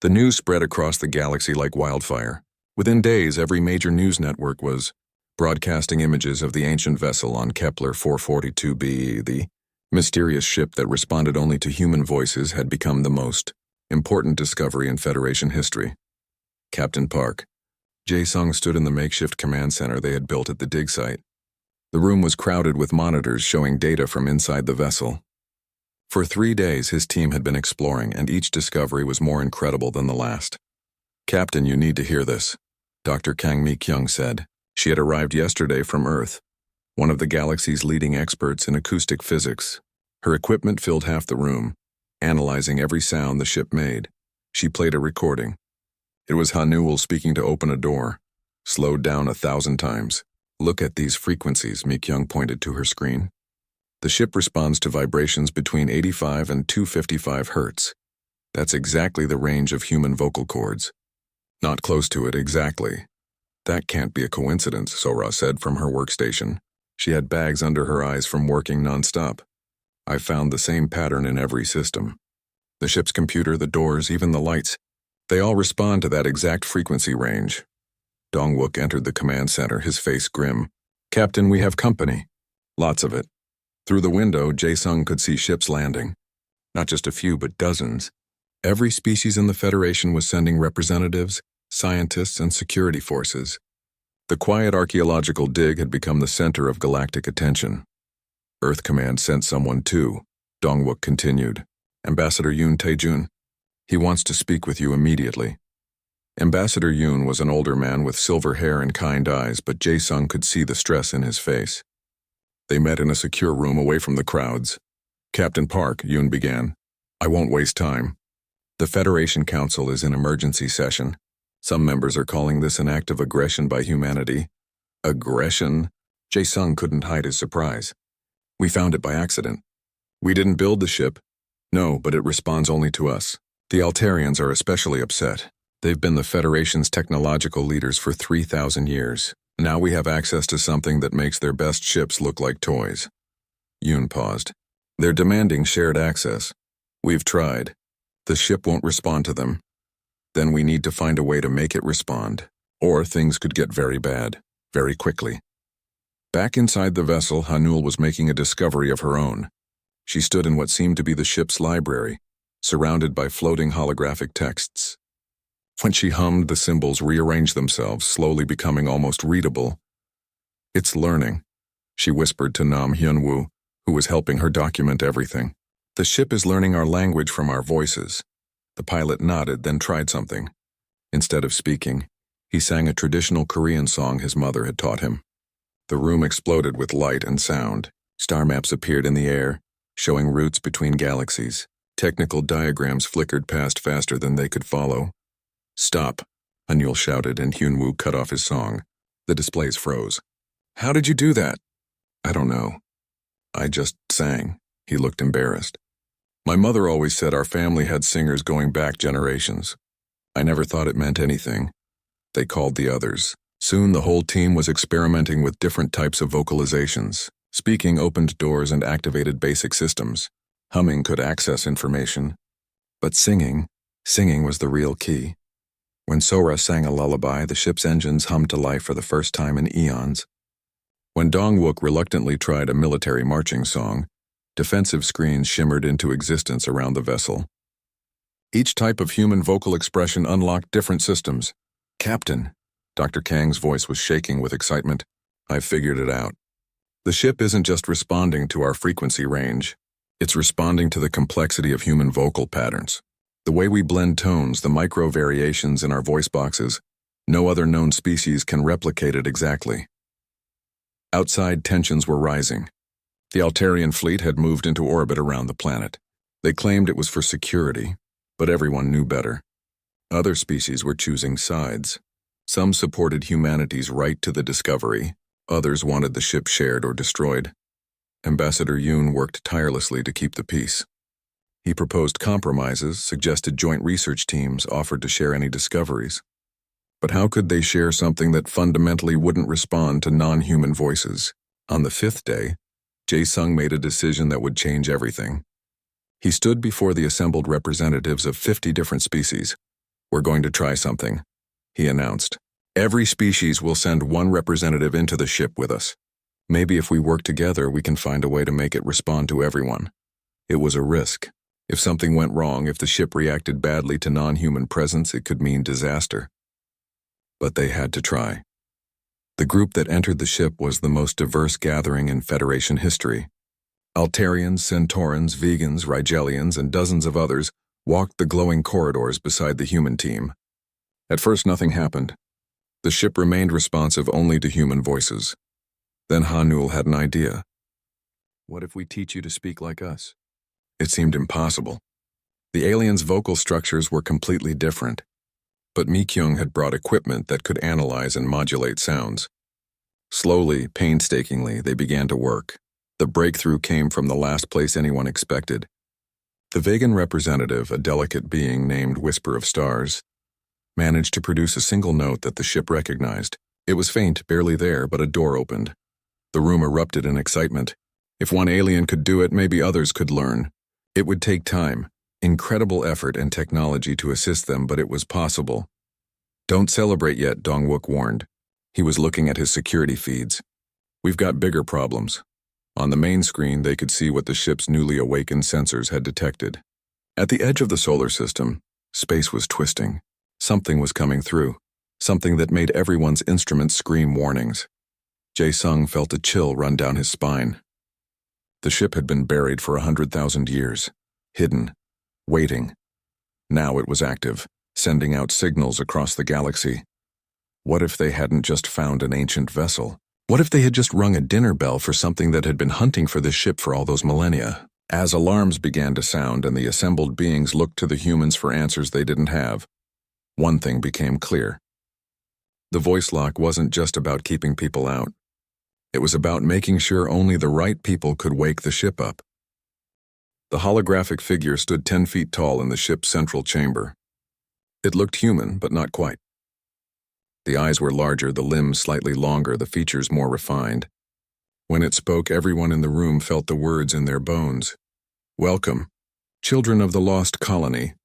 The news spread across the galaxy like wildfire. Within days, every major news network was broadcasting images of the ancient vessel on Kepler 442b. The mysterious ship that responded only to human voices had become the most important discovery in Federation history. Captain Park. Jae-sung stood in the makeshift command center they had built at the dig site. The room was crowded with monitors showing data from inside the vessel. For 3 days, his team had been exploring, and each discovery was more incredible than the last. "Captain, you need to hear this," Dr. Kang Mi-kyung said. She had arrived yesterday from Earth, one of the galaxy's leading experts in acoustic physics. Her equipment filled half the room, analyzing every sound the ship made. She played a recording. It was Hanuel speaking to open a door, slowed down 1,000 times. "Look at these frequencies," Mi-kyung pointed to her screen. "The ship responds to vibrations between 85 and 255 hertz. That's exactly the range of human vocal cords. Not close to it exactly." "That can't be a coincidence," Sora said from her workstation. She had bags under her eyes from working nonstop. "I found the same pattern in every system. The ship's computer, the doors, even the lights. They all respond to that exact frequency range." Dong-wook entered the command center, his face grim. "Captain, we have company." "Lots of it." Through the window, Jae-sung could see ships landing. Not just a few, but dozens. Every species in the Federation was sending representatives, scientists, and security forces. The quiet archaeological dig had become the center of galactic attention. Earth Command sent someone too, Dong-wook continued. "Ambassador Yoon Tae-jun. He wants to speak with you immediately." Ambassador Yoon was an older man with silver hair and kind eyes, but Jae-sung could see the stress in his face. They met in a secure room away from the crowds. "Captain Park," Yoon began. "I won't waste time. The Federation Council is in emergency session. Some members are calling this an act of aggression by humanity." "Aggression?" Jae-sung couldn't hide his surprise. "We found it by accident. We didn't build the ship." "No, but it responds only to us. The Altarians are especially upset. They've been the Federation's technological leaders for 3,000 years. Now we have access to something that makes their best ships look like toys." Yoon paused. "They're demanding shared access. We've tried. The ship won't respond to them. Then we need to find a way to make it respond, or things could get very bad, very quickly." Back inside the vessel, Hanuel was making a discovery of her own. She stood in what seemed to be the ship's library, surrounded by floating holographic texts. When she hummed, the symbols rearranged themselves, slowly becoming almost readable. "It's learning," she whispered to Nam Hyun-woo, who was helping her document everything. "The ship is learning our language from our voices." The pilot nodded, then tried something. Instead of speaking, he sang a traditional Korean song his mother had taught him. The room exploded with light and sound. Star maps appeared in the air, showing routes between galaxies. Technical diagrams flickered past faster than they could follow. "Stop," Hanuel shouted, and Hyun-woo cut off his song. The displays froze. "How did you do that?" "I don't know. I just sang." He looked embarrassed. "My mother always said our family had singers going back generations. I never thought it meant anything." They called the others. Soon the whole team was experimenting with different types of vocalizations. Speaking opened doors and activated basic systems. Humming could access information. But singing was the real key. When Sora sang a lullaby, the ship's engines hummed to life for the first time in eons. When Dong-wook reluctantly tried a military marching song, defensive screens shimmered into existence around the vessel. Each type of human vocal expression unlocked different systems. "Captain," Dr. Kang's voice was shaking with excitement. "I've figured it out. The ship isn't just responding to our frequency range. It's responding to the complexity of human vocal patterns. The way we blend tones, the micro variations in our voice boxes, no other known species can replicate it exactly." Outside, tensions were rising. The Altarian fleet had moved into orbit around the planet. They claimed it was for security, but everyone knew better. Other species were choosing sides. Some supported humanity's right to the discovery. Others wanted the ship shared or destroyed. Ambassador Yoon worked tirelessly to keep the peace. He proposed compromises, suggested joint research teams, offered to share any discoveries. But how could they share something that fundamentally wouldn't respond to non-human voices? On the 5th day, Jae-sung made a decision that would change everything. He stood before the assembled representatives of 50 different species. "We're going to try something," he announced. "Every species will send one representative into the ship with us. Maybe if we work together, we can find a way to make it respond to everyone." It was a risk. If something went wrong, if the ship reacted badly to non-human presence, it could mean disaster. But they had to try. The group that entered the ship was the most diverse gathering in Federation history. Altarians, Centaurans, Vegans, Rigelians, and dozens of others walked the glowing corridors beside the human team. At first, nothing happened. The ship remained responsive only to human voices. Then Hanul had an idea. "What if we teach you to speak like us?" It seemed impossible. The aliens' vocal structures were completely different. But Mi-kyung had brought equipment that could analyze and modulate sounds. Slowly, painstakingly, they began to work. The breakthrough came from the last place anyone expected. The vegan representative, a delicate being named Whisper of Stars, managed to produce a single note that the ship recognized. It was faint, barely there, but a door opened. The room erupted in excitement. If one alien could do it, maybe others could learn. It would take time, incredible effort and technology to assist them, but it was possible. "Don't celebrate yet," Dong-wook warned. He was looking at his security feeds. "We've got bigger problems." On the main screen, they could see what the ship's newly awakened sensors had detected. At the edge of the solar system, space was twisting. Something was coming through, something that made everyone's instruments scream warnings. Jae-sung felt a chill run down his spine. The ship had been buried for 100,000 years, hidden, waiting. Now it was active, sending out signals across the galaxy. What if they hadn't just found an ancient vessel? What if they had just rung a dinner bell for something that had been hunting for this ship for all those millennia? As alarms began to sound and the assembled beings looked to the humans for answers they didn't have, one thing became clear. The voice lock wasn't just about keeping people out. It was about making sure only the right people could wake the ship up. The holographic figure stood 10 feet tall in the ship's central chamber. It looked human, but not quite. The eyes were larger, the limbs slightly longer, the features more refined. When it spoke, everyone in the room felt the words in their bones. "Welcome, children of the lost colony,"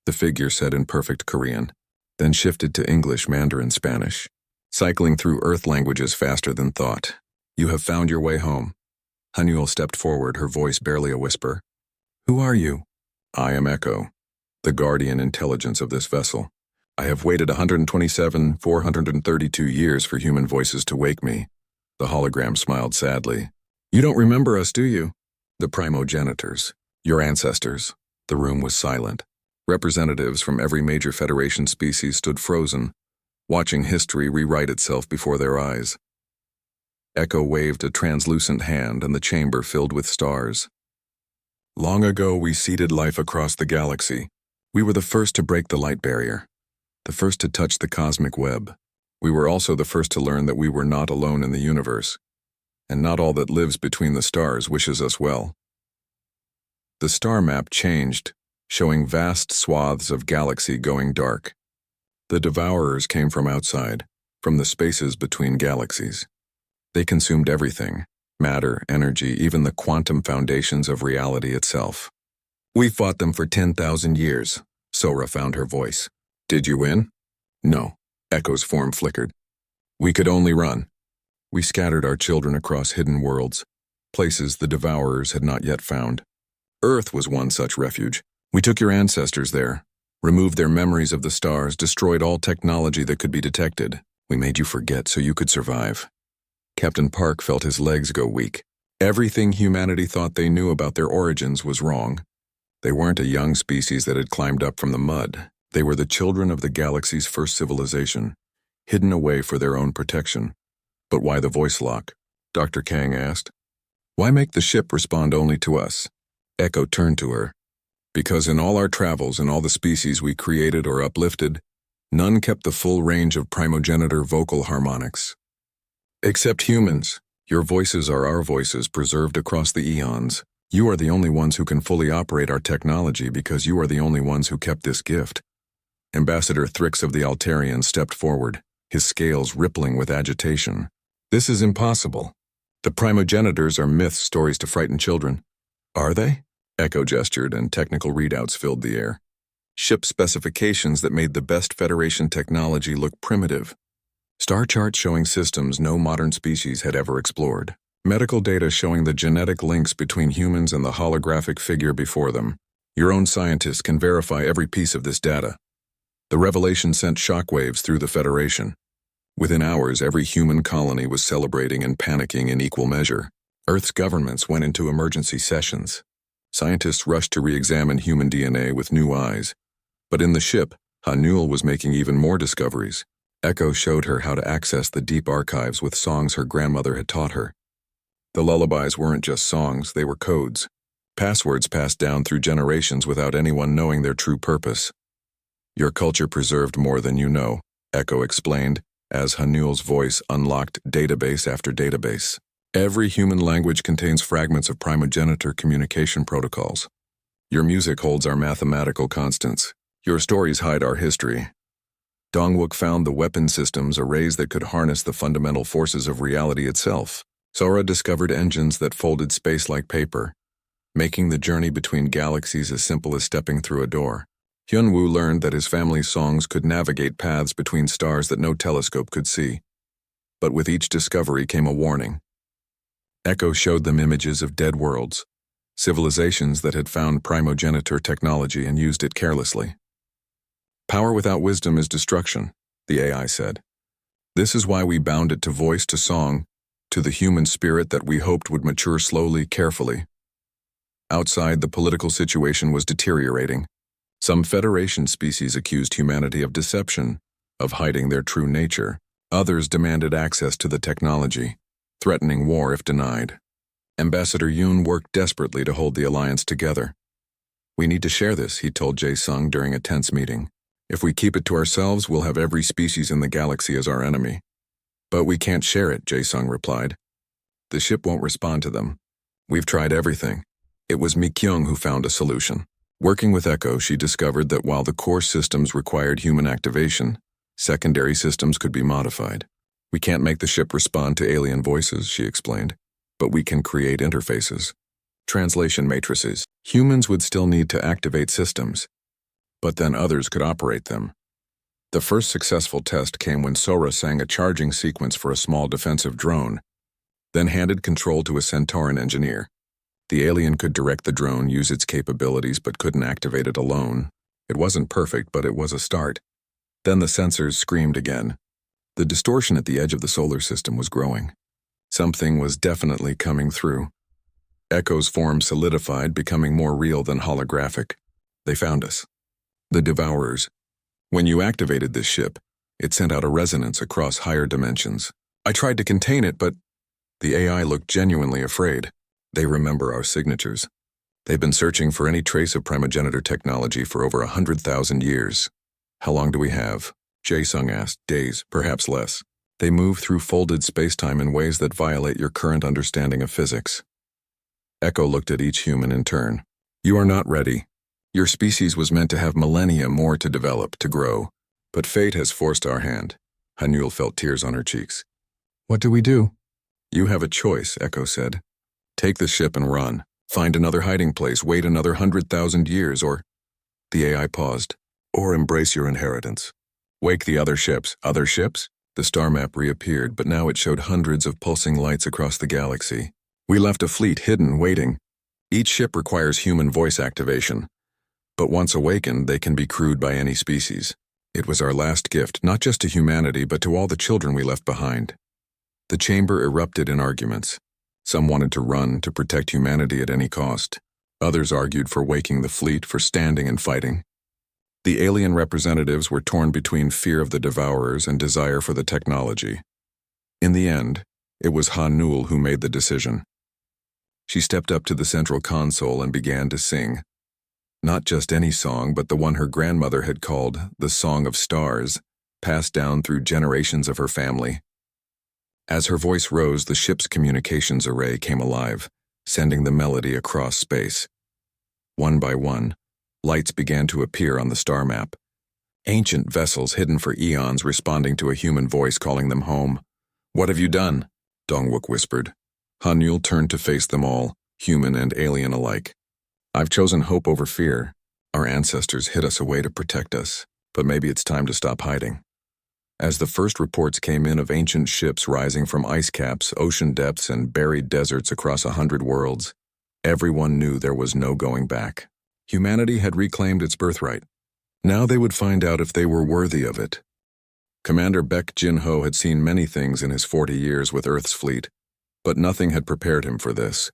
the figure said in perfect Korean, then shifted to English, Mandarin, Spanish, cycling through Earth languages faster than thought. "You have found your way home." Hanul stepped forward, her voice barely a whisper. "Who are you?" "I am Echo, the guardian intelligence of this vessel. I have waited 127,432 years for human voices to wake me." The hologram smiled sadly. "You don't remember us, do you?" "The primogenitors, your ancestors." The room was silent. Representatives from every major Federation species stood frozen, watching history rewrite itself before their eyes. Echo waved a translucent hand and the chamber filled with stars. "Long ago we seeded life across the galaxy. We were the first to break the light barrier, the first to touch the cosmic web. We were also the first to learn that we were not alone in the universe, and not all that lives between the stars wishes us well." The star map changed, showing vast swaths of galaxy going dark. The Devourers came from outside, from the spaces between galaxies. They consumed everything, matter, energy, even the quantum foundations of reality itself. "We fought them for 10,000 years, Sora found her voice. "Did you win?" "No," Echo's form flickered. "We could only run. We scattered our children across hidden worlds, places the Devourers had not yet found. Earth was one such refuge. We took your ancestors there, removed their memories of the stars, destroyed all technology that could be detected. We made you forget so you could survive." Captain Park felt his legs go weak. Everything humanity thought they knew about their origins was wrong. They weren't a young species that had climbed up from the mud. They were the children of the galaxy's first civilization, hidden away for their own protection. "But why the voice lock?" Dr. Kang asked. "Why make the ship respond only to us?" Echo turned to her. "Because in all our travels and all the species we created or uplifted, none kept the full range of primogenitor vocal harmonics. Except humans. Your voices are our voices preserved across the eons. You are the only ones who can fully operate our technology because you are the only ones who kept this gift." Ambassador Thrix of the Altarians stepped forward, his scales rippling with agitation. "This is impossible. The primogenitors are myth stories to frighten children." "Are they?" Echo gestured, and technical readouts filled the air. ship specifications that made the best Federation technology look primitive. Star charts showing systems no modern species had ever explored. Medical data showing the genetic links between humans and the holographic figure before them. Your own scientists can verify every piece of this data. The revelation sent shockwaves through the Federation. Within hours, every human colony was celebrating and panicking in equal measure. Earth's governments went into emergency sessions. Scientists rushed to re-examine human DNA with new eyes. But in the ship, Hanul was making even more discoveries. Echo showed her how to access the deep archives with songs her grandmother had taught her. The lullabies weren't just songs, they were codes. Passwords passed down through generations without anyone knowing their true purpose. Your culture preserved more than you know, Echo explained, as Hanul's voice unlocked database after database. Every human language contains fragments of primogenitor communication protocols. Your music holds our mathematical constants. Your stories hide our history. Dongwook found the weapon systems arrays that could harness the fundamental forces of reality itself. Sora discovered engines that folded space like paper, making the journey between galaxies as simple as stepping through a door. Hyunwoo learned that his family's songs could navigate paths between stars that no telescope could see. But with each discovery came a warning. Echo showed them images of dead worlds, civilizations that had found primogenitor technology and used it carelessly. Power without wisdom is destruction, the AI said. This is why we bound it to voice, to song, to the human spirit that we hoped would mature slowly, carefully. Outside, the political situation was deteriorating. Some Federation species accused humanity of deception, of hiding their true nature. Others demanded access to the technology, threatening war if denied. Ambassador Yoon worked desperately to hold the alliance together. We need to share this, he told Jae-sung during a tense meeting. If we keep it to ourselves, we'll have every species in the galaxy as our enemy. But we can't share it, Jae-sung replied. The ship won't respond to them. We've tried everything. It was Mi-kyung who found a solution. Working with Echo, she discovered that while the core systems required human activation, secondary systems could be modified. We can't make the ship respond to alien voices, she explained, but we can create interfaces. Translation matrices. Humans would still need to activate systems, but then others could operate them. The first successful test came when Sora sang a charging sequence for a small defensive drone, then handed control to a Centauran engineer. The alien could direct the drone, use its capabilities, but couldn't activate it alone. It wasn't perfect, but it was a start. Then the sensors screamed again. The distortion at the edge of the solar system was growing. Something was definitely coming through. Echo's form solidified, becoming more real than holographic. They found us. The Devourers. When you activated this ship, it sent out a resonance across higher dimensions. I tried to contain it, but the AI looked genuinely afraid. They remember our signatures. They've been searching for any trace of primogenitor technology for over 100,000 years. How long do we have? Jae-sung asked. Days, perhaps less. They move through folded spacetime in ways that violate your current understanding of physics. Echo looked at each human in turn. You are not ready. Your species was meant to have millennia more to develop, to grow. But fate has forced our hand. Hanul felt tears on her cheeks. What do we do? You have a choice, Echo said. Take the ship and run. Find another hiding place, wait another 100,000 years, or... The AI paused. Or embrace your inheritance. Wake the other ships. Other ships? The star map reappeared, but now it showed hundreds of pulsing lights across the galaxy. We left a fleet hidden, waiting. Each ship requires human voice activation. But once awakened, they can be crewed by any species. It was our last gift, not just to humanity, but to all the children we left behind. The chamber erupted in arguments. Some wanted to run, to protect humanity at any cost. Others argued for waking the fleet, for standing and fighting. The alien representatives were torn between fear of the Devourers and desire for the technology. In the end, it was Hanul who made the decision. She stepped up to the central console and began to sing. Not just any song, but the one her grandmother had called the Song of Stars, passed down through generations of her family. As her voice rose, the ship's communications array came alive, sending the melody across space. One by one, lights began to appear on the star map. Ancient vessels hidden for eons responding to a human voice calling them home. What have you done? Dongwook whispered. Hanul turned to face them all, human and alien alike. I've chosen hope over fear. Our ancestors hid us away to protect us, but maybe it's time to stop hiding. As the first reports came in of ancient ships rising from ice caps, ocean depths, and buried deserts across 100 worlds, everyone knew there was no going back. Humanity had reclaimed its birthright. Now they would find out if they were worthy of it. Commander Baek Jin-ho had seen many things in his 40 years with Earth's fleet, but nothing had prepared him for this.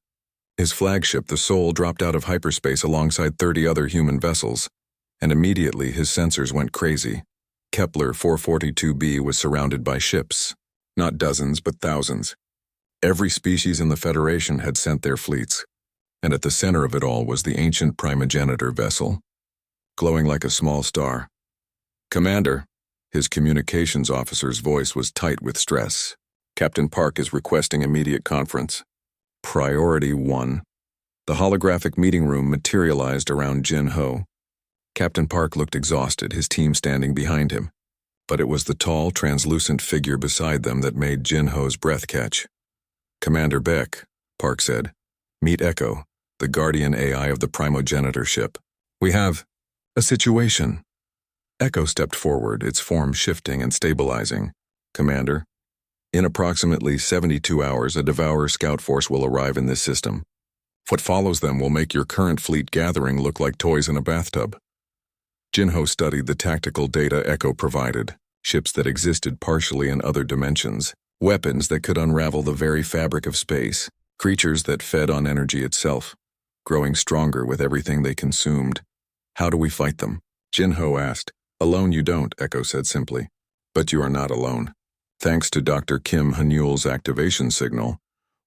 His flagship, the Soul, dropped out of hyperspace alongside 30 other human vessels, and immediately his sensors went crazy. Kepler 442b was surrounded by ships, not dozens but thousands. Every species in the Federation had sent their fleets, and at the center of it all was the ancient primogenitor vessel, glowing like a small star. "Commander," his communications officer's voice was tight with stress. "Captain Park is requesting immediate conference." Priority 1. The holographic meeting room materialized around Jin-ho. Captain Park looked exhausted, his team standing behind him. But it was the tall, translucent figure beside them that made Jin-ho's breath catch. "Commander Baek," Park said, "meet Echo, the guardian AI of the primogenitor ship. We have a situation." Echo stepped forward, its form shifting and stabilizing. "Commander, in approximately 72 hours, a Devourer scout force will arrive in this system. What follows them will make your current fleet gathering look like toys in a bathtub." Jin-ho studied the tactical data Echo provided, ships that existed partially in other dimensions, weapons that could unravel the very fabric of space, creatures that fed on energy itself, growing stronger with everything they consumed. "How do we fight them?" Jin-ho asked. "Alone you don't," Echo said simply. "But you are not alone. Thanks to Dr. Kim Han-Yul's activation signal,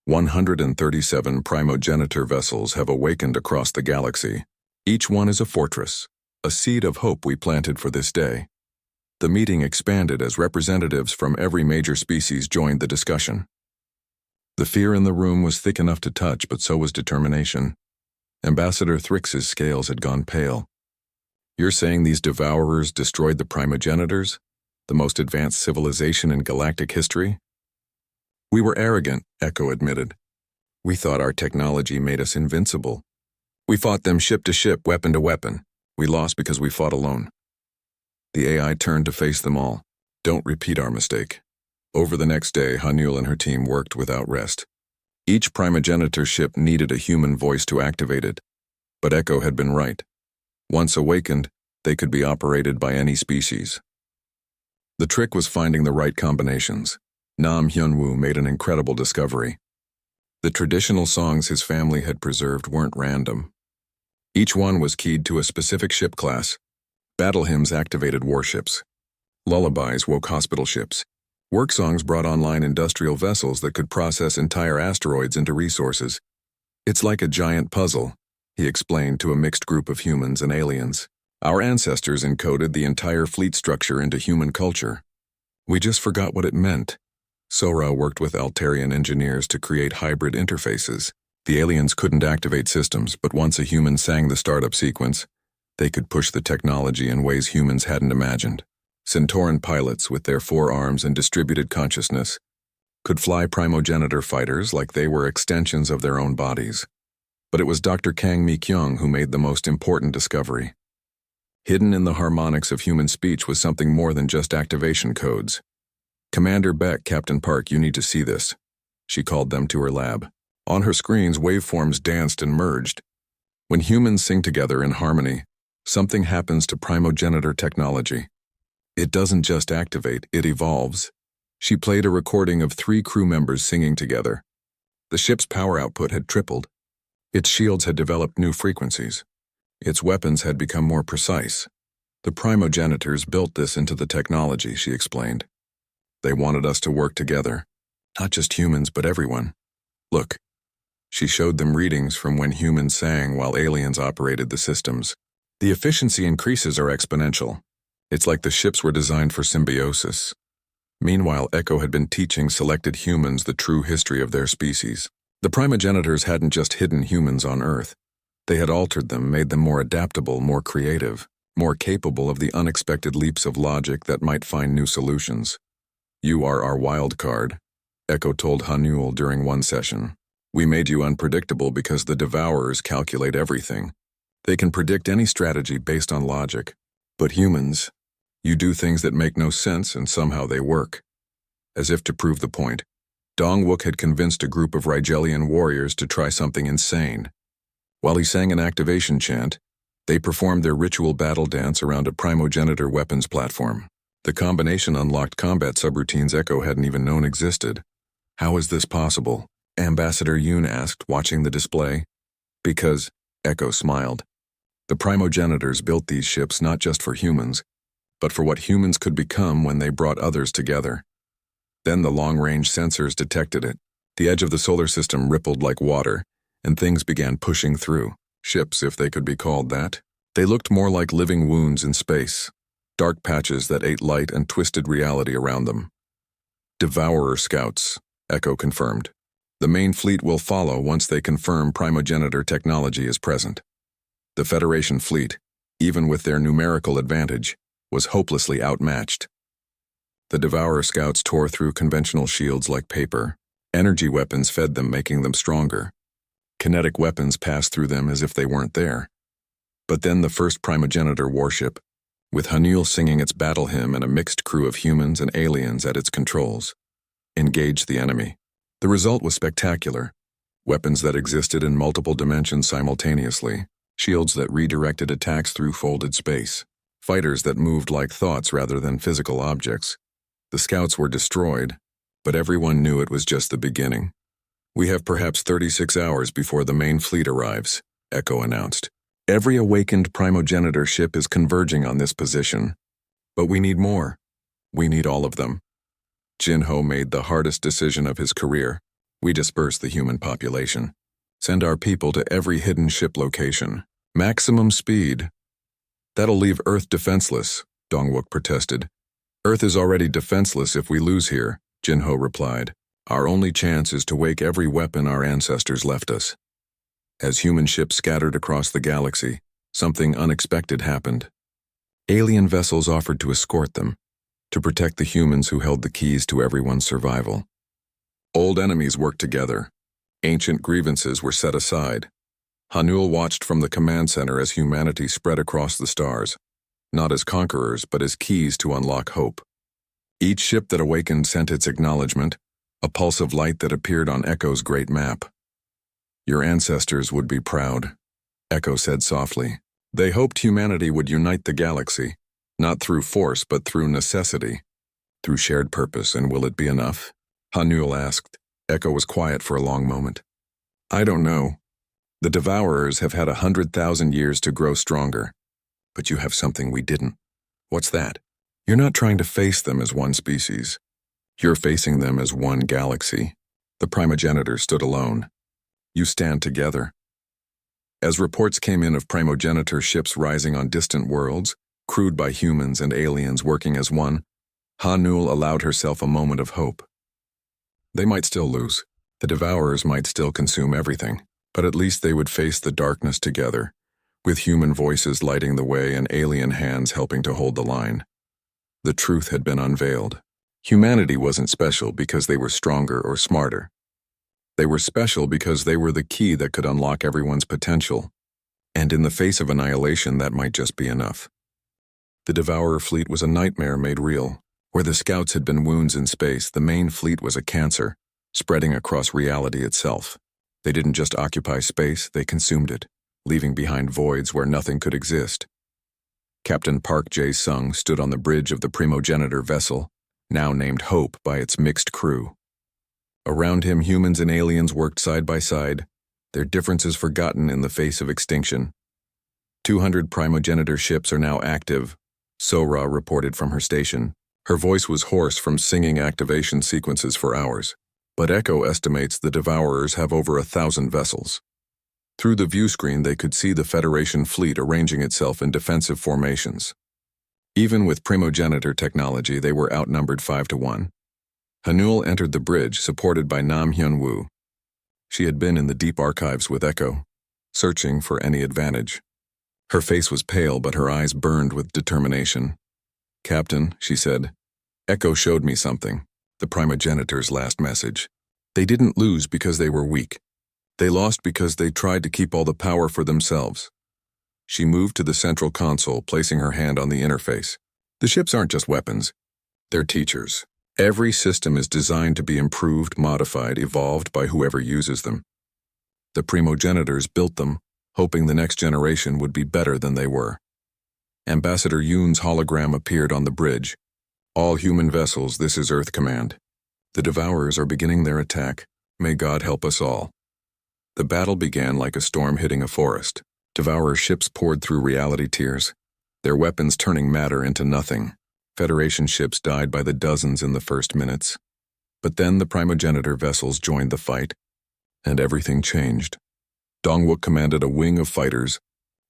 137 primogenitor vessels have awakened across the galaxy. Each one is a fortress, a seed of hope we planted for this day." The meeting expanded as representatives from every major species joined the discussion. The fear in the room was thick enough to touch, but so was determination. Ambassador Thrix's scales had gone pale. "You're saying these devourers destroyed the primogenitors, the most advanced civilization in galactic history?" "We were arrogant," Echo admitted. "We thought our technology made us invincible. We fought them ship to ship, weapon to weapon. We lost because we fought alone." The AI turned to face them all. "Don't repeat our mistake." Over the next day, Han-Yul and her team worked without rest. Each primogenitor ship needed a human voice to activate it, but Echo had been right. Once awakened, they could be operated by any species. The trick was finding the right combinations. Nam Hyun-woo made an incredible discovery. The traditional songs his family had preserved weren't random. Each one was keyed to a specific ship class. Battle hymns activated warships. Lullabies woke hospital ships. Work songs brought online industrial vessels that could process entire asteroids into resources. "It's like a giant puzzle," he explained to a mixed group of humans and aliens. "Our ancestors encoded the entire fleet structure into human culture. We just forgot what it meant." Sora worked with Altarian engineers to create hybrid interfaces. The aliens couldn't activate systems, but once a human sang the startup sequence, they could push the technology in ways humans hadn't imagined. Centauran pilots, with their 4 arms and distributed consciousness, could fly primogenitor fighters like they were extensions of their own bodies. But it was Dr. Kang Mi-kyung who made the most important discovery. Hidden in the harmonics of human speech was something more than just activation codes. "Commander Baek, Captain Park, you need to see this." She called them to her lab. On her screens, waveforms danced and merged. When humans sing together in harmony, something happens to primogenitor technology. It doesn't just activate, it evolves. She played a recording of 3 crew members singing together. The ship's power output had tripled. Its shields had developed new frequencies. Its weapons had become more precise. "The primogenitors built this into the technology," she explained. "They wanted us to work together. Not just humans, but everyone. Look." She showed them readings from when humans sang while aliens operated the systems. "The efficiency increases are exponential. It's like the ships were designed for symbiosis." Meanwhile, Echo had been teaching selected humans the true history of their species. The primogenitors hadn't just hidden humans on Earth. They had altered them, made them more adaptable, more creative, more capable of the unexpected leaps of logic that might find new solutions. "You are our wild card," Echo told Han-Yul during one session. "We made you unpredictable because the Devourers calculate everything. They can predict any strategy based on logic. But humans, you do things that make no sense and somehow they work. As if to prove the point, Dongwook had convinced a group of Rigelian warriors to try something insane. While he sang an activation chant, they performed their ritual battle dance around a primogenitor weapons platform. The combination unlocked combat subroutines Echo hadn't even known existed. How is this possible? Ambassador Yoon asked, watching the display. Because, Echo smiled. The primogenitors built these ships not just for humans, but for what humans could become when they brought others together. Then the long-range sensors detected it. The edge of the solar system rippled like water, and things began pushing through. Ships, if they could be called that. They looked more like living wounds in space, dark patches that ate light and twisted reality around them. Devourer scouts, Echo confirmed. The main fleet will follow once they confirm primogenitor technology is present. The Federation fleet, even with their numerical advantage, was hopelessly outmatched. The Devourer scouts tore through conventional shields like paper. Energy weapons fed them, making them stronger. Kinetic weapons passed through them as if they weren't there. But then the first primogenitor warship, with Hanul singing its battle hymn and a mixed crew of humans and aliens at its controls, engaged the enemy. The result was spectacular. Weapons that existed in multiple dimensions simultaneously, shields that redirected attacks through folded space, fighters that moved like thoughts rather than physical objects. The scouts were destroyed, but everyone knew it was just the beginning. We have perhaps 36 hours before the main fleet arrives, Echo announced. Every awakened primogenitor ship is converging on this position. But we need more. We need all of them. Jinho made the hardest decision of his career. We disperse the human population. Send our people to every hidden ship location. Maximum speed. That'll leave Earth defenseless, Dongwook protested. Earth is already defenseless if we lose here, Jinho replied. Our only chance is to wake every weapon our ancestors left us. As human ships scattered across the galaxy, something unexpected happened. Alien vessels offered to escort them, to protect the humans who held the keys to everyone's survival. Old enemies worked together. Ancient grievances were set aside. Hanul watched from the command center as humanity spread across the stars, not as conquerors but as keys to unlock hope. Each ship that awakened sent its acknowledgement, a pulse of light that appeared on Echo's great map. Your ancestors would be proud, Echo said softly. They hoped humanity would unite the galaxy, not through force but through necessity, through shared purpose, and will it be enough? Hanul asked. Echo was quiet for a long moment. I don't know. The Devourers have had 100,000 years to grow stronger. But you have something we didn't. What's that? You're not trying to face them as one species. You're facing them as one galaxy. The primogenitor stood alone. You stand together. As reports came in of primogenitor ships rising on distant worlds, crewed by humans and aliens working as one, Hanul allowed herself a moment of hope. They might still lose. The Devourers might still consume everything, but at least they would face the darkness together, with human voices lighting the way and alien hands helping to hold the line. The truth had been unveiled. Humanity wasn't special because they were stronger or smarter. They were special because they were the key that could unlock everyone's potential, and in the face of annihilation that might just be enough. The Devourer fleet was a nightmare made real. Where the scouts had been wounds in space, the main fleet was a cancer, spreading across reality itself. They didn't just occupy space, they consumed it, leaving behind voids where nothing could exist. Captain Park Jae-sung stood on the bridge of the primogenitor vessel, now named Hope by its mixed crew. Around him, humans and aliens worked side by side, their differences forgotten in the face of extinction. 200 primogenitor ships are now active, Sora reported from her station. Her voice was hoarse from singing activation sequences for hours, but Echo estimates the Devourers have over 1,000 vessels. Through the view screen, they could see the Federation fleet arranging itself in defensive formations. Even with primogenitor technology, they were outnumbered 5-1. Hanul entered the bridge, supported by Nam Hyun-woo. She had been in the deep archives with Echo, searching for any advantage. Her face was pale, but her eyes burned with determination. Captain, she said, Echo showed me something, the primogenitor's last message. They didn't lose because they were weak. They lost because they tried to keep all the power for themselves. She moved to the central console, placing her hand on the interface. The ships aren't just weapons. They're teachers. Every system is designed to be improved, modified, evolved by whoever uses them. The primogenitors built them, hoping the next generation would be better than they were. Ambassador Yoon's hologram appeared on the bridge. All human vessels, this is Earth Command. The Devourers are beginning their attack. May God help us all. The battle began like a storm hitting a forest. Devourer ships poured through reality tiers, their weapons turning matter into nothing. Federation ships died by the dozens in the first minutes. But then the primogenitor vessels joined the fight, and everything changed. Dongwook commanded a wing of fighters,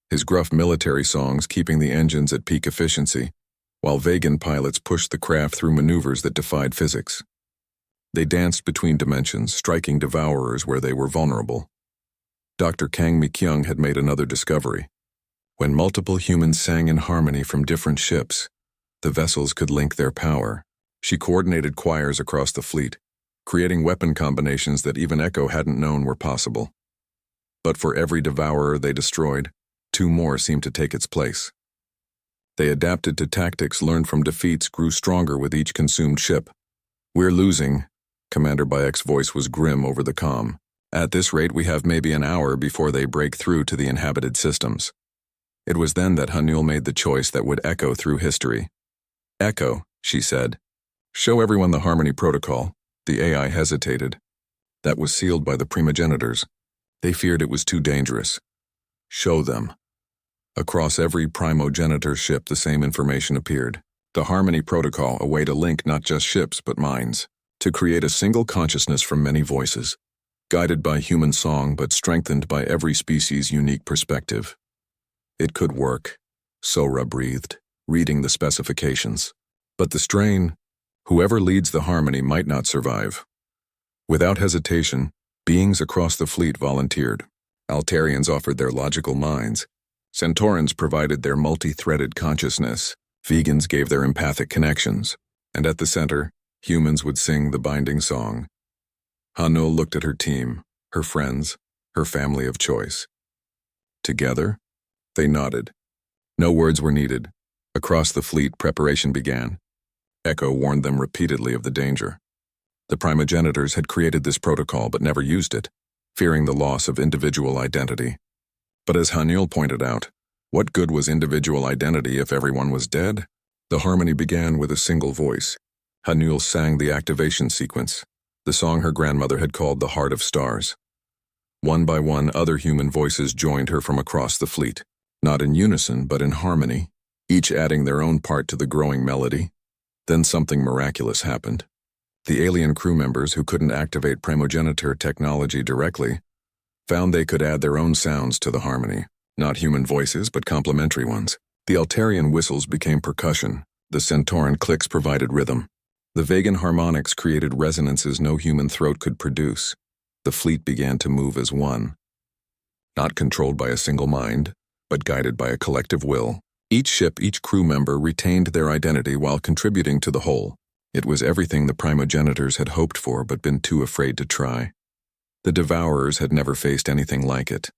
his gruff military songs keeping the engines at peak efficiency, while Vegan pilots pushed the craft through maneuvers that defied physics. They danced between dimensions, striking devourers where they were vulnerable. Dr. Kang Mi-kyung had made another discovery. When multiple humans sang in harmony from different ships, the vessels could link their power. She coordinated choirs across the fleet, creating weapon combinations that even Echo hadn't known were possible. But for every devourer they destroyed, 2 more seemed to take its place. They adapted to tactics learned from defeats, grew stronger with each consumed ship. "We're losing," Commander Bayek's voice was grim over the comm. "At this rate, we have maybe an hour before they break through to the inhabited systems." It was then that Hanul made the choice that would echo through history. "Echo," she said. "Show everyone the Harmony Protocol." The AI hesitated. That was sealed by the primogenitors. They feared it was too dangerous. "Show them." Across every primogenitor ship, the same information appeared. The Harmony Protocol, a way to link not just ships but minds, to create a single consciousness from many voices, guided by human song but strengthened by every species' unique perspective. It could work, Sora breathed, reading the specifications. But the strain, whoever leads the harmony might not survive. Without hesitation, beings across the fleet volunteered. Altarians offered their logical minds. Centaurans provided their multi-threaded consciousness. Vegans gave their empathic connections. And at the center, humans would sing the binding song. Hanul looked at her team, her friends, her family of choice. Together, they nodded. No words were needed. Across the fleet, preparation began. Echo warned them repeatedly of the danger. The primogenitors had created this protocol but never used it, fearing the loss of individual identity. But as Hanul pointed out, what good was individual identity if everyone was dead? The harmony began with a single voice. Hanul sang the activation sequence, the song her grandmother had called the Heart of Stars. One by one, other human voices joined her from across the fleet, not in unison but in harmony, each adding their own part to the growing melody. Then something miraculous happened. The alien crew members who couldn't activate primogenitor technology directly found they could add their own sounds to the harmony, not human voices but complementary ones. The Altarian whistles became percussion, the Centauran clicks provided rhythm. The Vegan harmonics created resonances no human throat could produce. The fleet began to move as one. Not controlled by a single mind, but guided by a collective will. Each ship, each crew member retained their identity while contributing to the whole. It was everything the primogenitors had hoped for but been too afraid to try. The Devourers had never faced anything like it.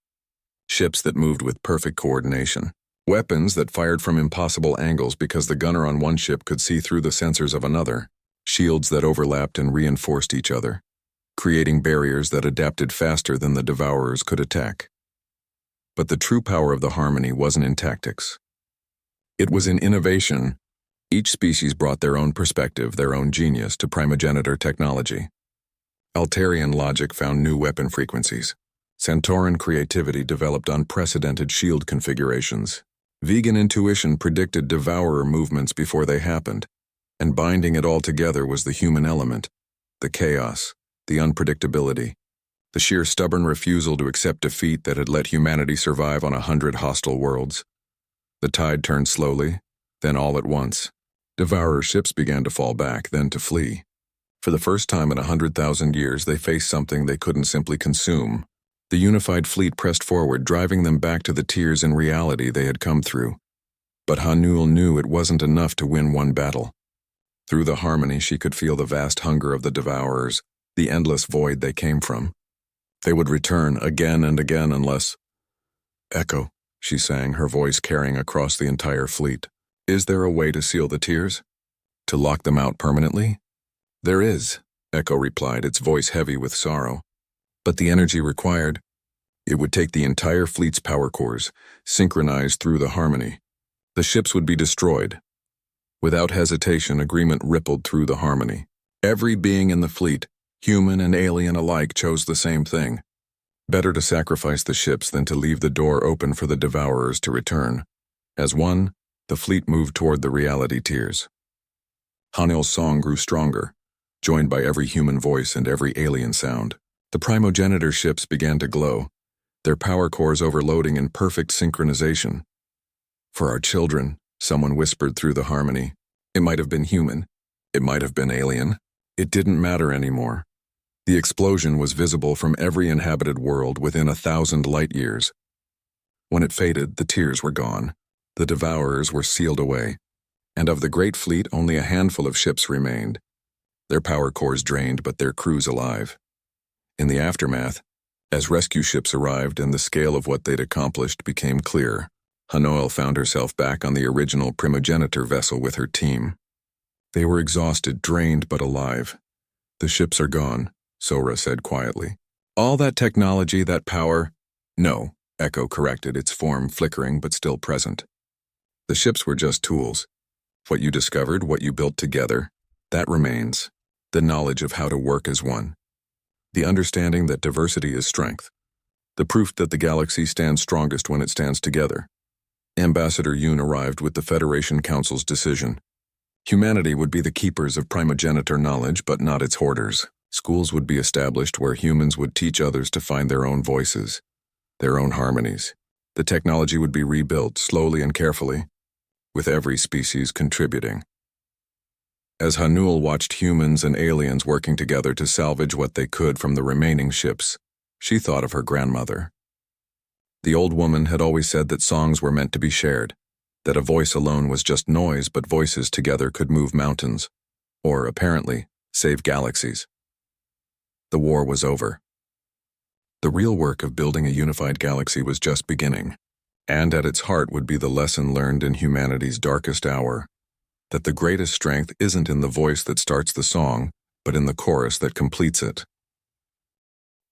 Ships that moved with perfect coordination. Weapons that fired from impossible angles because the gunner on one ship could see through the sensors of another. Shields that overlapped and reinforced each other, creating barriers that adapted faster than the Devourers could attack. But the true power of the harmony wasn't in tactics. It was in innovation. Each species brought their own perspective, their own genius to primogenitor technology. Altarian logic found new weapon frequencies. Centauran creativity developed unprecedented shield configurations. Vegan intuition predicted devourer movements before they happened, and binding it all together was the human element, the chaos, the unpredictability, the sheer stubborn refusal to accept defeat that had let humanity survive on 100 hostile worlds. The tide turned slowly, then all at once. Devourer ships began to fall back, then to flee. For the first time in 100,000 years, they faced something they couldn't simply consume. The unified fleet pressed forward, driving them back to the tiers in reality they had come through. But Hanul knew it wasn't enough to win one battle. Through the harmony, she could feel the vast hunger of the Devourers, the endless void they came from. They would return again and again unless... Echo, she sang, her voice carrying across the entire fleet. Is there a way to seal the tears? To lock them out permanently? There is, Echo replied, its voice heavy with sorrow. But the energy required, it would take the entire fleet's power cores, synchronized through the harmony. The ships would be destroyed. Without hesitation, agreement rippled through the harmony. Every being in the fleet, human and alien alike, chose the same thing. Better to sacrifice the ships than to leave the door open for the devourers to return. As one, the fleet moved toward the reality tiers. Hanil's song grew stronger, joined by every human voice and every alien sound. The primogenitor ships began to glow, their power cores overloading in perfect synchronization. For our children, someone whispered through the harmony. It might have been human. It might have been alien. It didn't matter anymore. The explosion was visible from every inhabited world within 1,000 light years. When it faded, the tears were gone. The devourers were sealed away. And of the great fleet, only a handful of ships remained. Their power cores drained, but their crews alive. In the aftermath, as rescue ships arrived and the scale of what they'd accomplished became clear, Hanoil found herself back on the original primogenitor vessel with her team. They were exhausted, drained, but alive. The ships are gone, Sora said quietly. All that technology, that power? No, Echo corrected, its form flickering but still present. The ships were just tools. What you discovered, what you built together, that remains. The knowledge of how to work as one. The understanding that diversity is strength. The proof that the galaxy stands strongest when it stands together. Ambassador Yoon arrived with the Federation Council's decision. Humanity would be the keepers of primogenitor knowledge, but not its hoarders. Schools would be established where humans would teach others to find their own voices, their own harmonies. The technology would be rebuilt slowly and carefully, with every species contributing. As Hanul watched humans and aliens working together to salvage what they could from the remaining ships, she thought of her grandmother. The old woman had always said that songs were meant to be shared, that a voice alone was just noise, but voices together could move mountains, or, apparently, save galaxies. The war was over. The real work of building a unified galaxy was just beginning, and at its heart would be the lesson learned in humanity's darkest hour, that the greatest strength isn't in the voice that starts the song, but in the chorus that completes it.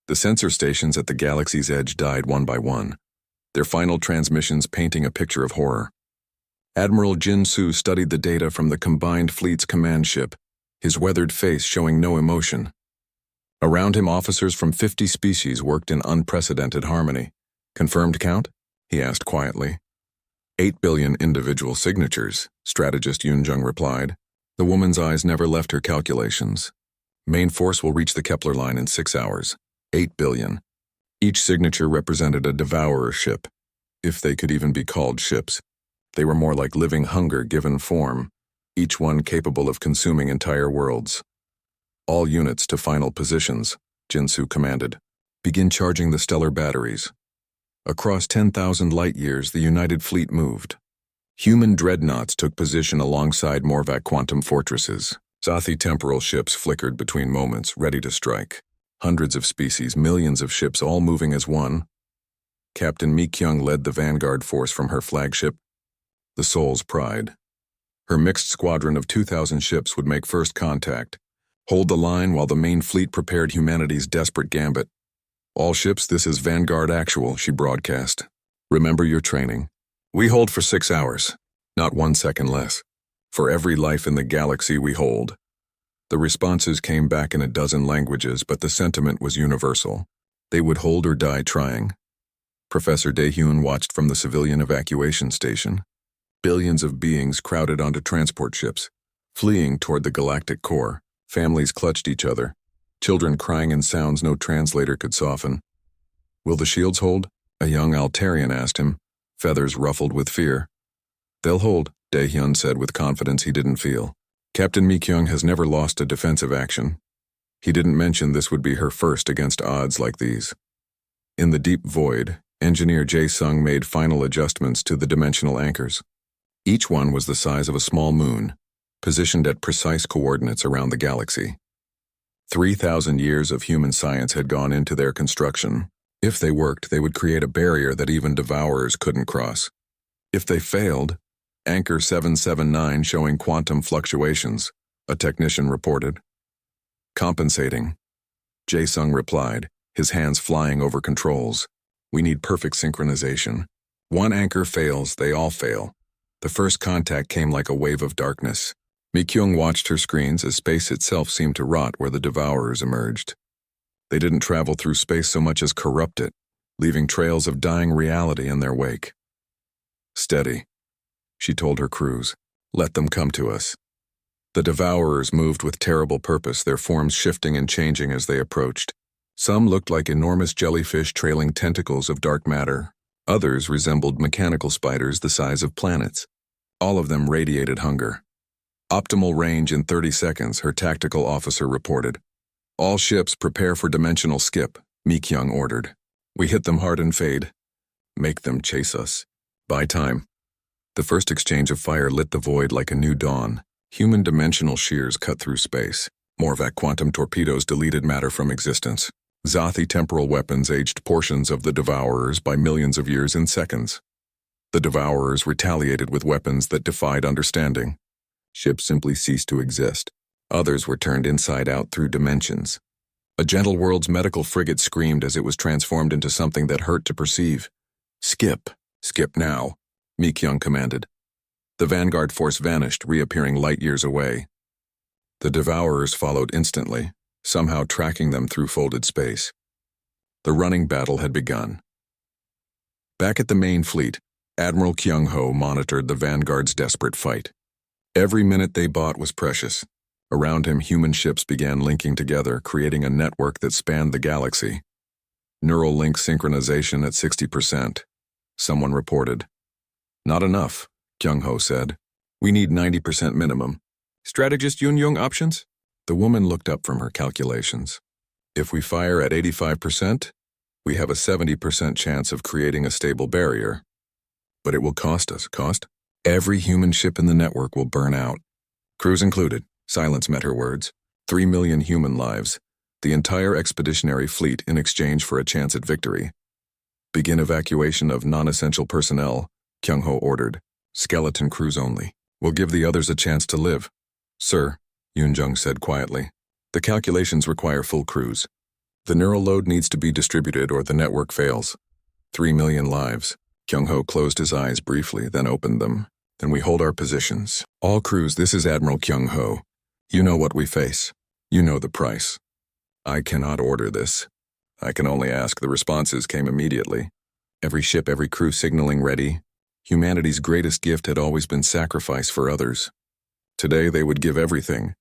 The sensor stations at the galaxy's edge died one by one, their final transmissions painting a picture of horror. Admiral Jin Su studied the data from the combined fleet's command ship, his weathered face showing no emotion. Around him, officers from 50 species worked in unprecedented harmony. Confirmed count? He asked quietly. 8 billion individual signatures, strategist Yoon-jung replied. The woman's eyes never left her calculations. Main force will reach the Kepler line in 6 hours. 8 billion. Each signature represented a devourer ship, if they could even be called ships. They were more like living hunger given form, each one capable of consuming entire worlds. All units to final positions, Jinsu commanded. Begin charging the stellar batteries. Across 10,000 light-years, the United Fleet moved. Human dreadnoughts took position alongside Morvac quantum fortresses. Zathi temporal ships flickered between moments, ready to strike. Hundreds of species, millions of ships, all moving as one. Captain Mi Kyung led the vanguard force from her flagship, the Soul's Pride. Her mixed squadron of 2,000 ships would make first contact, hold the line while the main fleet prepared humanity's desperate gambit. All ships, this is Vanguard Actual, she broadcast. Remember your training. We hold for 6 hours, not 1 second less. For every life in the galaxy we hold. The responses came back in a dozen languages, but the sentiment was universal. They would hold or die trying. Professor Daehyun watched from the civilian evacuation station. Billions of beings crowded onto transport ships, fleeing toward the galactic core. Families clutched each other, children crying in sounds no translator could soften. Will the shields hold? A young Altarian asked him, feathers ruffled with fear. They'll hold, Daehyun said with confidence he didn't feel. Captain Mi Kyung has never lost a defensive action. He didn't mention this would be her first against odds like these. In the deep void, Engineer Jae Sung made final adjustments to the dimensional anchors. Each one was the size of a small moon, positioned at precise coordinates around the galaxy. 3,000 years of human science had gone into their construction, If they worked, they would create a barrier that even devourers couldn't cross. If they failed, Anchor 779 showing quantum fluctuations, a technician reported. Compensating. Jae-sung replied, his hands flying over controls. We need perfect synchronization. One anchor fails, they all fail. The first contact came like a wave of darkness. Mi-kyung watched her screens as space itself seemed to rot where the devourers emerged. They didn't travel through space so much as corrupt it, leaving trails of dying reality in their wake. Steady, she told her crews. Let them come to us. The devourers moved with terrible purpose, their forms shifting and changing as they approached. Some looked like enormous jellyfish trailing tentacles of dark matter. Others resembled mechanical spiders the size of planets. All of them radiated hunger. Optimal range in 30 seconds, her tactical officer reported. All ships prepare for dimensional skip, Mi-kyung ordered. We hit them hard and fade. Make them chase us. Buy time. The first exchange of fire lit the void like a new dawn. Human dimensional shears cut through space. Morvac quantum torpedoes deleted matter from existence. Zothi temporal weapons aged portions of the devourers by millions of years in seconds. The devourers retaliated with weapons that defied understanding. Ships simply ceased to exist. Others were turned inside out through dimensions. A gentle world's medical frigate screamed as it was transformed into something that hurt to perceive. Skip. Skip now, Mi-kyung commanded. The vanguard force vanished, reappearing light years away. The devourers followed instantly, somehow tracking them through folded space. The running battle had begun. Back at the main fleet, Admiral Kyung-ho monitored the vanguard's desperate fight. Every minute they bought was precious. Around him, human ships began linking together, creating a network that spanned the galaxy. Neural link synchronization at 60%, someone reported. Not enough, Kyung-ho said. We need 90% minimum. Strategist Yun-young options? The woman looked up from her calculations. If we fire at 85%, we have a 70% chance of creating a stable barrier. But it will cost us. Cost? Every human ship in the network will burn out. Crews included. Silence met her words. 3 million human lives. The entire expeditionary fleet in exchange for a chance at victory. Begin evacuation of non-essential personnel, Kyung-ho ordered. Skeleton crews only. We'll give the others a chance to live. Sir, Yoon-jung said quietly. The calculations require full crews. The neural load needs to be distributed or the network fails. 3 million lives. Kyung-ho closed his eyes briefly, then opened them. Then we hold our positions. All crews, this is Admiral Kyung-ho. You know what we face. You know the price. I cannot order this. I can only ask. The responses came immediately. Every ship, every crew signaling ready. Humanity's greatest gift had always been sacrifice for others. Today they would give everything.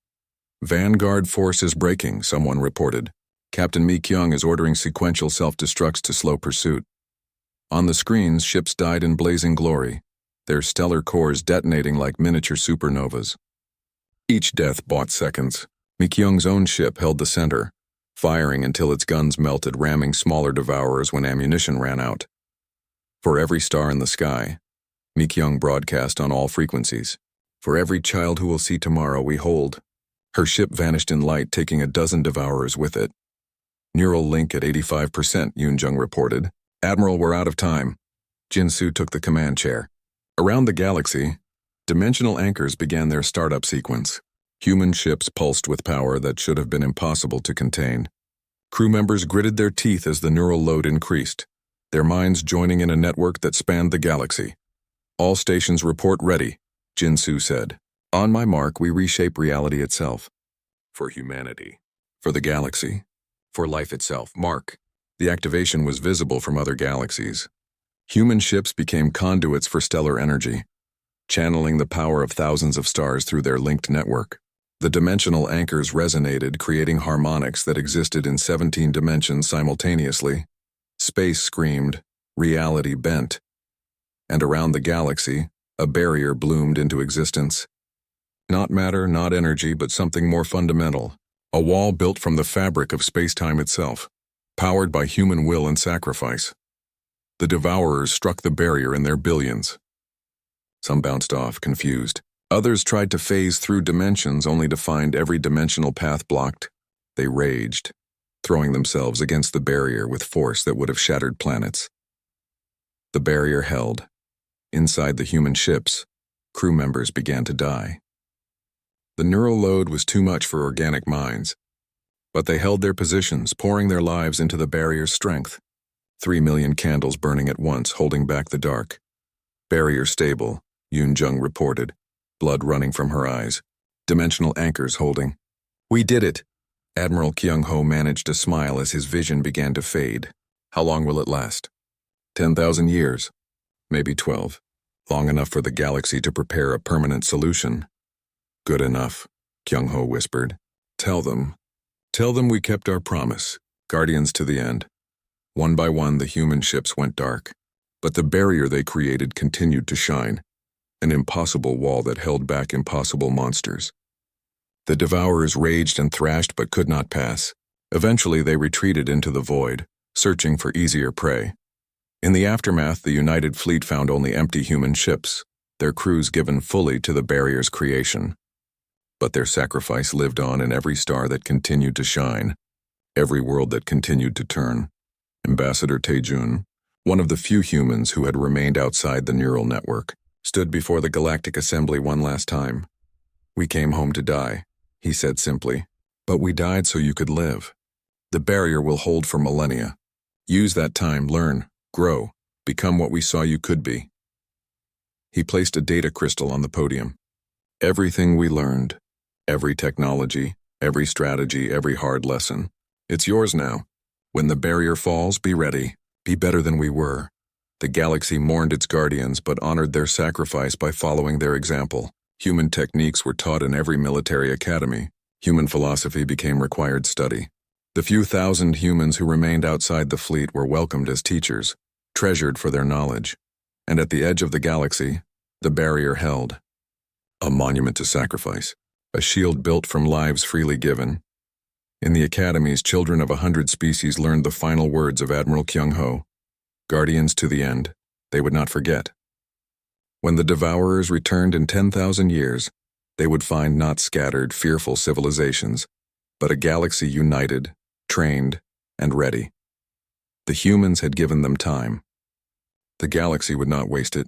Vanguard force is breaking, someone reported. Captain Mi-kyung is ordering sequential self-destructs to slow pursuit. On the screens, ships died in blazing glory, their stellar cores detonating like miniature supernovas. Each death bought seconds. Mi-kyung's own ship held the center, firing until its guns melted, ramming smaller devourers when ammunition ran out. For every star in the sky, Mi-kyung broadcast on all frequencies. For every child who will see tomorrow, we hold. Her ship vanished in light, taking a dozen devourers with it. Neural link at 85%, Yoon-jung reported. Admiral, we're out of time. Jin-soo took the command chair. Around the galaxy, dimensional anchors began their startup sequence. Human ships pulsed with power that should have been impossible to contain. Crew members gritted their teeth as the neural load increased, their minds joining in a network that spanned the galaxy. All stations report ready, Jin-soo said. On my mark, we reshape reality itself. For humanity. For the galaxy. For life itself. Mark. The activation was visible from other galaxies. Human ships became conduits for stellar energy, channeling the power of thousands of stars through their linked network. The dimensional anchors resonated, creating harmonics that existed in 17 dimensions simultaneously. Space screamed, reality bent. And around the galaxy, a barrier bloomed into existence. Not matter, not energy, but something more fundamental. A wall built from the fabric of space-time itself, powered by human will and sacrifice. The devourers struck the barrier in their billions. Some bounced off, confused. Others tried to phase through dimensions only to find every dimensional path blocked. They raged. throwing themselves against the barrier with force that would have shattered planets. The barrier held. Inside the human ships, crew members began to die. The neural load was too much for organic minds, but they held their positions, pouring their lives into the barrier's strength. 3 million candles burning at once, holding back the dark. Barrier stable, Yoon Jung reported, blood running from her eyes. Dimensional anchors holding. We did it! Admiral Kyung-ho managed to smile as his vision began to fade. How long will it last? 10,000 years. Maybe 12. Long enough for the galaxy to prepare a permanent solution. Good enough, Kyung-ho whispered. Tell them we kept our promise, guardians to the end. One by one, the human ships went dark, but the barrier they created continued to shine, an impossible wall that held back impossible monsters. The devourers raged and thrashed but could not pass. Eventually, they retreated into the void, searching for easier prey. In the aftermath, the United Fleet found only empty human ships, their crews given fully to the barrier's creation. But their sacrifice lived on in every star that continued to shine, every world that continued to turn. Ambassador Taejun, one of the few humans who had remained outside the neural network, stood before the Galactic Assembly one last time. We came home to die, he said simply, but we died so you could live. The barrier will hold for millennia. Use that time, learn, grow, become what we saw you could be. He placed a data crystal on the podium. Everything we learned, every technology, every strategy, every hard lesson, it's yours now. When the barrier falls, be ready, be better than we were. The galaxy mourned its guardians but honored their sacrifice by following their example. Human techniques were taught in every military academy. Human philosophy became required study. The few thousand humans who remained outside the fleet were welcomed as teachers, treasured for their knowledge. And at the edge of the galaxy, the barrier held. A monument to sacrifice, a shield built from lives freely given. In the academies, children of 100 species learned the final words of Admiral Kyung-ho. Guardians to the end, they would not forget. When the devourers returned in 10,000 years, they would find not scattered, fearful civilizations, but a galaxy united, trained, and ready. The humans had given them time. The galaxy would not waste it.